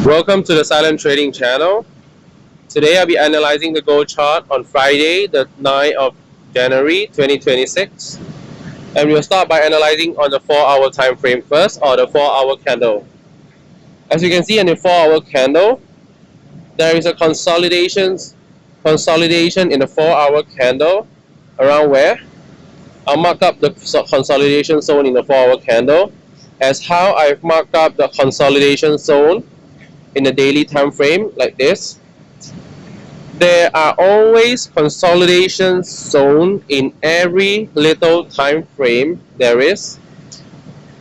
Welcome to the Silent Trading channel. Today I'll be analyzing the gold chart on Friday, the 9th of January 2026. And we'll start by analyzing on the 4-hour time frame first, or the 4-hour candle. As you can see in the 4-hour candle, there is a consolidation in the 4-hour candle. Around where? I'll mark up the consolidation zone in the 4-hour candle as how I've marked up the consolidation zone in the daily time frame, like this. There are always consolidation zone in every little time frame there is.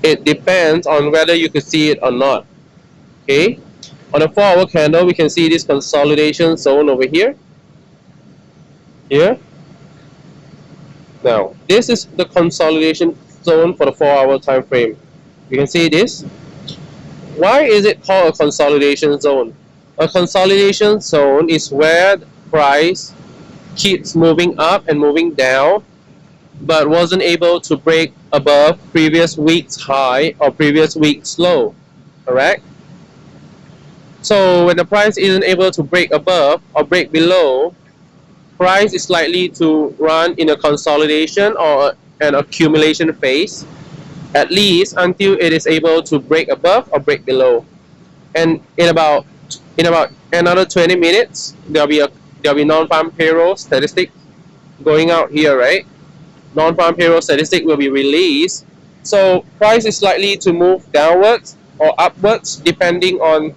It depends on whether you could see it or not. Okay, on a 4-hour candle we can see this consolidation zone over here. Now this is the consolidation zone for the 4-hour time frame. You can see this. Why is it called a consolidation zone? A consolidation zone is where the price keeps moving up and moving down, but wasn't able to break above previous week's high or previous week's low. Correct? So when the price isn't able to break above or break below, price is likely to run in a consolidation or an accumulation phase, at least until it is able to break above or break below. And in about another 20 minutes, there'll be non-farm payroll statistic going out here, right? Non-farm payroll statistic will be released. So price is likely to move downwards or upwards depending on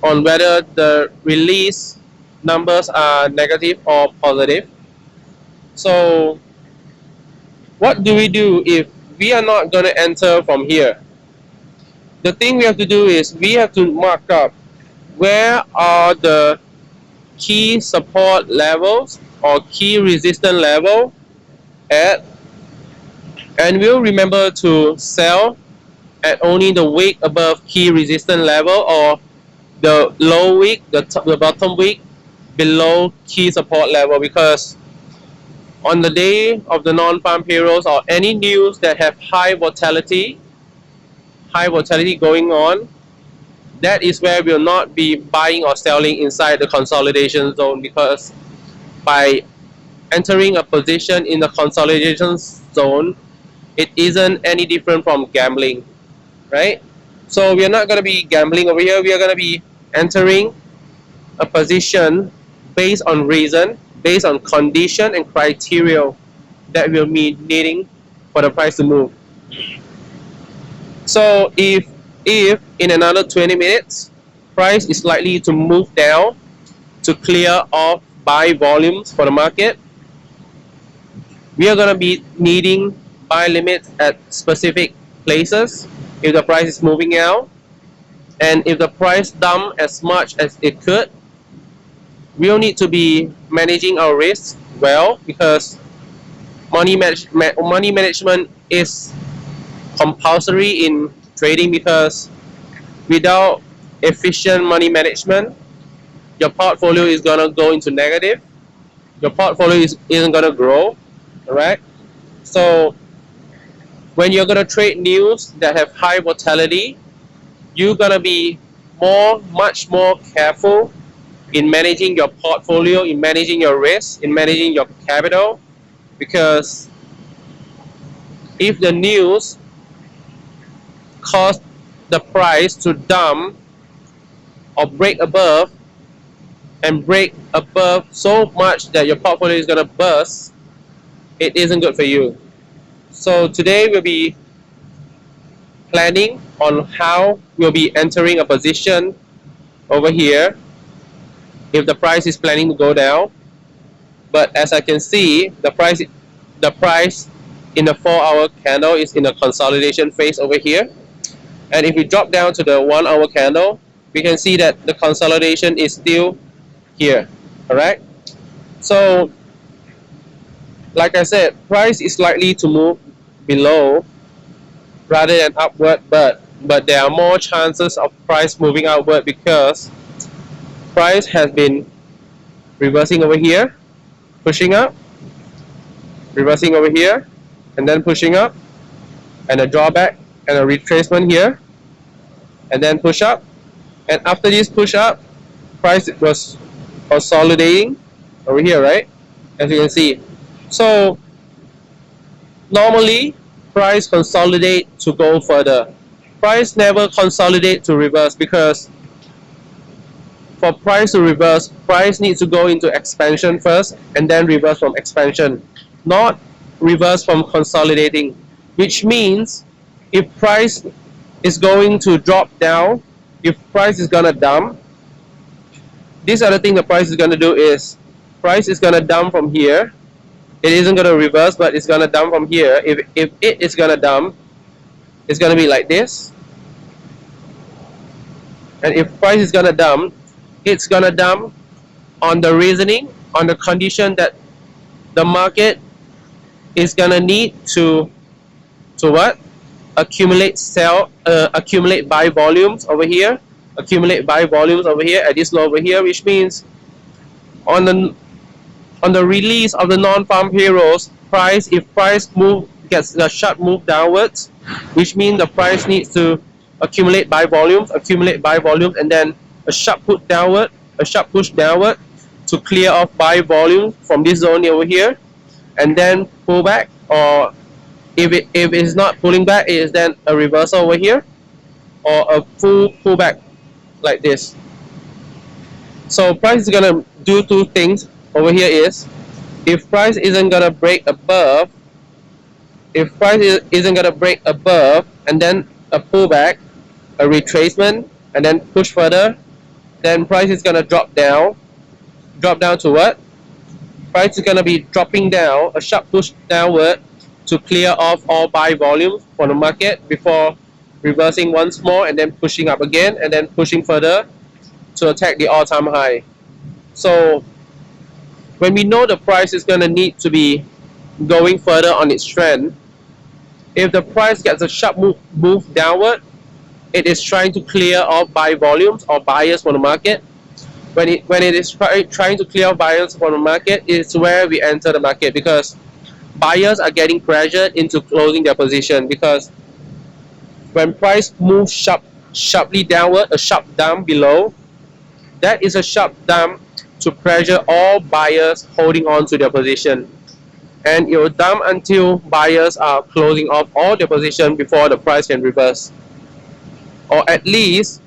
whether the release numbers are negative or positive. So what do we do if we are not going to enter from here? The thing we have to do is we have to mark up where are the key support levels or key resistance level at, and we'll remember to sell at only the wick above key resistance level, or the low wick, the bottom wick below key support level, because on the day of the non-farm payrolls or any news that have high volatility going on, that is where we'll not be buying or selling inside the consolidation zone, because by entering a position in the consolidation zone, it isn't any different from gambling, right? So we are not going to be gambling over here. We are going to be entering a position based on reason, based on condition and criteria that we'll be needing for the price to move. So if in another 20 minutes price is likely to move down to clear off buy volumes for the market, we are going to be needing buy limits at specific places if the price is moving out. And if the price dump as much as it could, we'll need to be managing our risk well, because money management is compulsory in trading, because without efficient money management, your portfolio is going to go into negative. Your portfolio isn't going to grow. Alright? So when you're going to trade news that have high volatility, you're going to be much more careful in managing your portfolio, in managing your risk, in managing your capital, because if the news cause the price to dump or break above so much that your portfolio is going to burst, it isn't good for you. So today we'll be planning on how we'll be entering a position over here if the price is planning to go down. But as I can see, the price in the 4-hour candle is in a consolidation phase over here. And if we drop down to the 1-hour candle, we can see that the consolidation is still here. Alright? So like I said, price is likely to move below rather than upward, but there are more chances of price moving outward, because price has been reversing over here, pushing up, reversing over here, and then pushing up, and a drawback, and a retracement here, and then push up. And after this push up, price was consolidating over here, right? As you can see. So normally price consolidate to go further. Price never consolidate to reverse, because for price to reverse, price needs to go into expansion first and then reverse from expansion, not reverse from consolidating. Which means if price is going to drop down, if price is gonna dump, this other thing the price is gonna do is price is gonna dump from here. It isn't gonna reverse, but it's gonna dump from here. If it is gonna dump, it's gonna be like this. And if price is gonna dump, it's gonna dump on the reasoning, on the condition that the market is gonna need to what? Accumulate buy volumes over here, accumulate buy volumes over here at this low over here, which means on the release of the non-farm payrolls, if price gets a sharp move downwards, which means the price needs to accumulate buy volumes, and then a sharp push downward to clear off buy volume from this zone over here, and then pull back, or if it's not pulling back, it is then a reversal over here, or a full pullback like this. So price is gonna do two things over here. Is if price isn't gonna break above, and then a pullback, a retracement, and then push further, then price is gonna drop down to what? Price is gonna be dropping down, a sharp push downward to clear off all buy volumes for the market before reversing once more and then pushing up again and then pushing further to attack the all-time high. So when we know the price is going to need to be going further on its trend, if the price gets a sharp move downward, it is trying to clear off buy volumes or buyers from the market. When it is trying to clear off buyers from the market, it's where we enter the market, because buyers are getting pressured into closing their position, because when price moves sharply downward, a sharp dump below, that is a sharp dump to pressure all buyers holding on to their position, and it will dump until buyers are closing off all their position before the price can reverse, or at least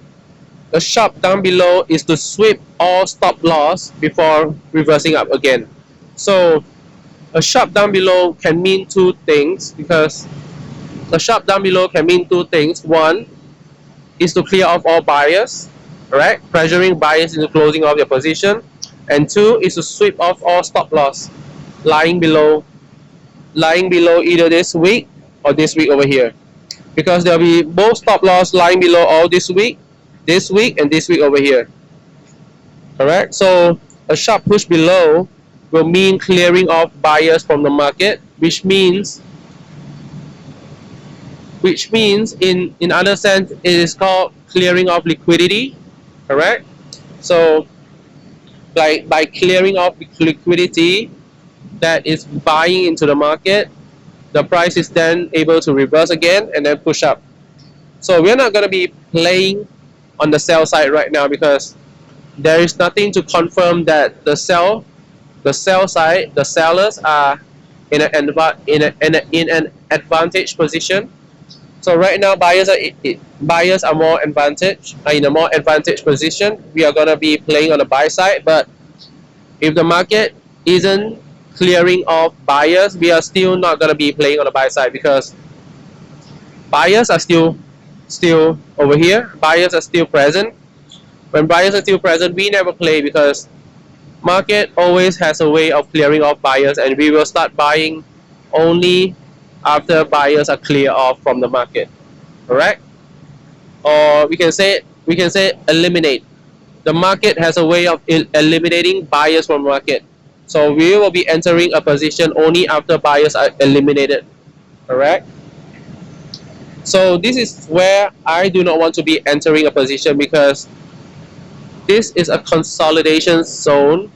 the sharp dump below is to sweep all stop loss before reversing up again. So a sharp down below can mean two things, because a sharp down below can mean two things. One is to clear off all buyers, right? Pressuring buyers into closing off their position. And two is to sweep off all stop loss lying below either this week or this week over here, because there'll be both stop loss lying below all this week, and this week over here. Correct? So a sharp push below will mean clearing off buyers from the market, which means in other sense it is called clearing off liquidity. Correct? So like by clearing off liquidity that is buying into the market, the price is then able to reverse again and then push up. So we're not going to be playing on the sell side right now, because there is nothing to confirm that the sell side, the sellers are in an advantage position. So right now buyers are in a more advantage position. We are going to be playing on the buy side, but if the market isn't clearing off buyers, we are still not going to be playing on the buy side, because buyers are still over here. Buyers are still present. When buyers are still present, we never play, because market always has a way of clearing off buyers, and we will start buying only after buyers are clear off from the market. Correct? Or we can say eliminate. The market has a way of eliminating buyers from the market. So we will be entering a position only after buyers are eliminated. Correct? So this is where I do not want to be entering a position, because this is a consolidation zone,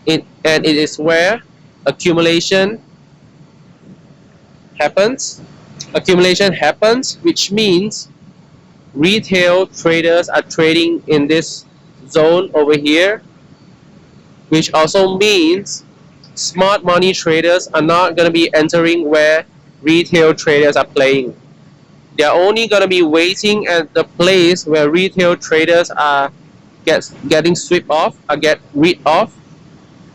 and it is where accumulation happens, accumulation happens, which means retail traders are trading in this zone over here, which also means smart money traders are not going to be entering where retail traders are playing. They're only going to be waiting at the place where retail traders are getting swept off or get rid of.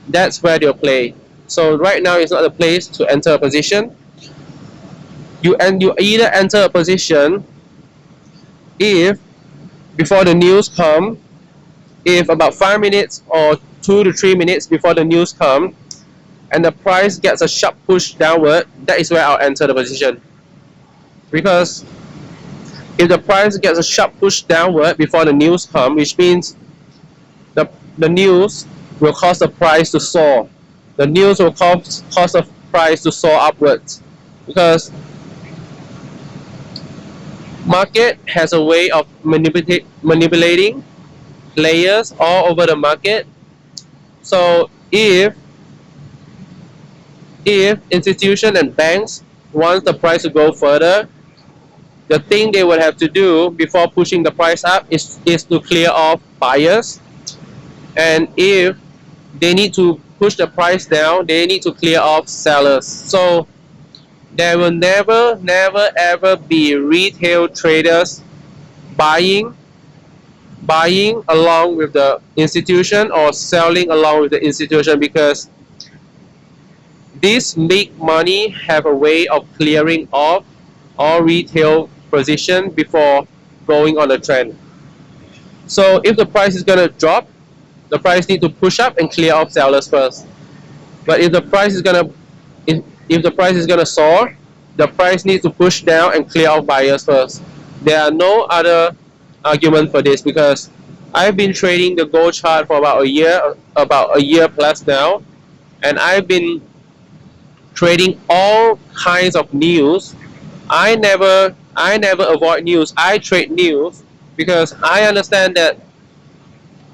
That's where they'll play. So right now is not the place to enter a position. You either enter a position if before the news come, if about 5 minutes or 2 to 3 minutes before the news come, and the price gets a sharp push downward, that is where I'll enter the position. Because if the price gets a sharp push downward before the news come, which means the news will cause the price to soar. The news will cause the price to soar upwards, because market has a way of manipulating players all over the market. So if institutions and banks want the price to go further, the thing they would have to do before pushing the price up is to clear off buyers. And if they need to push the price down, they need to clear off sellers. So there will never ever be retail traders buying along with the institution or selling along with the institution, because these big money have a way of clearing off all retail position before going on a trend. So if the price is going to drop, the price need to push up and clear off sellers first. But if the price is going to if the price is going to soar, the price needs to push down and clear off buyers first. There are no other argument for this, because I've been trading the gold chart for about a year plus now, and I've been trading all kinds of news. I never avoid news. I trade news because I understand that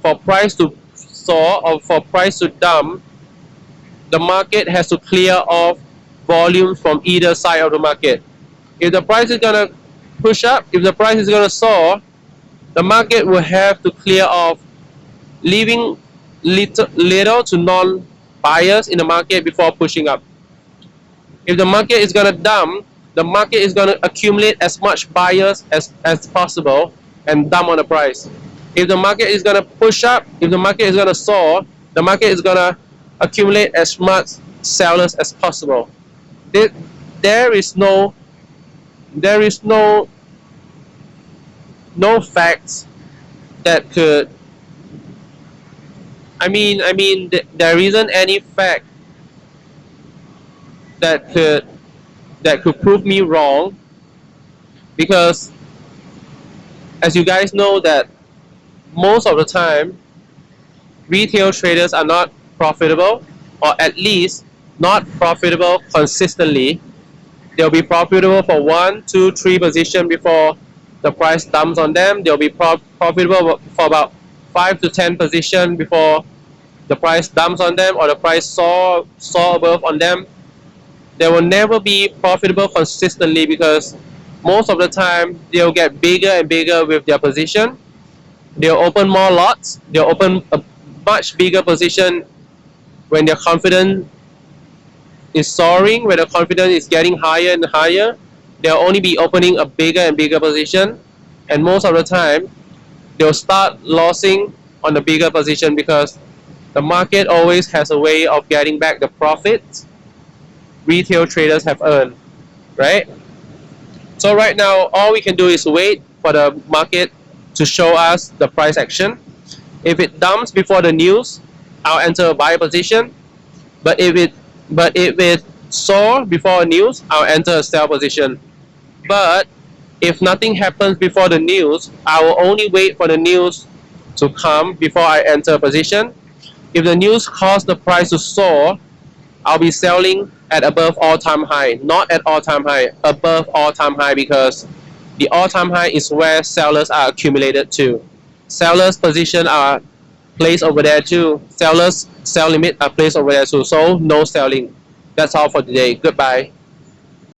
for price to soar or for price to dump, the market has to clear off volume from either side of the market. If the price is going to push up, if the price is going to soar, the market will have to clear off, leaving little to none buyers in the market before pushing up. If the market is going to dump, the market is going to accumulate as much buyers as possible and dump on the price. If the market is going to push up, if the market is going to soar, the market is going to accumulate as much sellers as possible. There is no facts that could, there isn't any fact that could prove me wrong, because as you guys know that most of the time retail traders are not profitable, or at least not profitable consistently. They'll be profitable for 1, 2, 3 positions before the price dumps on them. They'll be profitable for about 5 to 10 positions before the price dumps on them or the price soar above on them. They will never be profitable consistently, because most of the time they'll get bigger and bigger with their position. They'll open more lots. They'll open a much bigger position when their confidence is soaring, when the confidence is getting higher and higher. They'll only be opening a bigger and bigger position, and most of the time they'll start losing on the bigger position, because the market always has a way of getting back the profits retail traders have earned, right? So right now all we can do is wait for the market to show us the price action. If it dumps before the news, I'll enter a buy position. But if it soar before news, I'll enter a sell position. But if nothing happens before the news, I will only wait for the news to come before I enter a position. If the news causes the price to soar, I'll be selling at above all-time high, not at all-time high, above all-time high, because the all-time high is where sellers are accumulated to. Sellers' position are placed over there too. Sellers' sell limit are placed over there too. So no selling. That's all for today. Goodbye.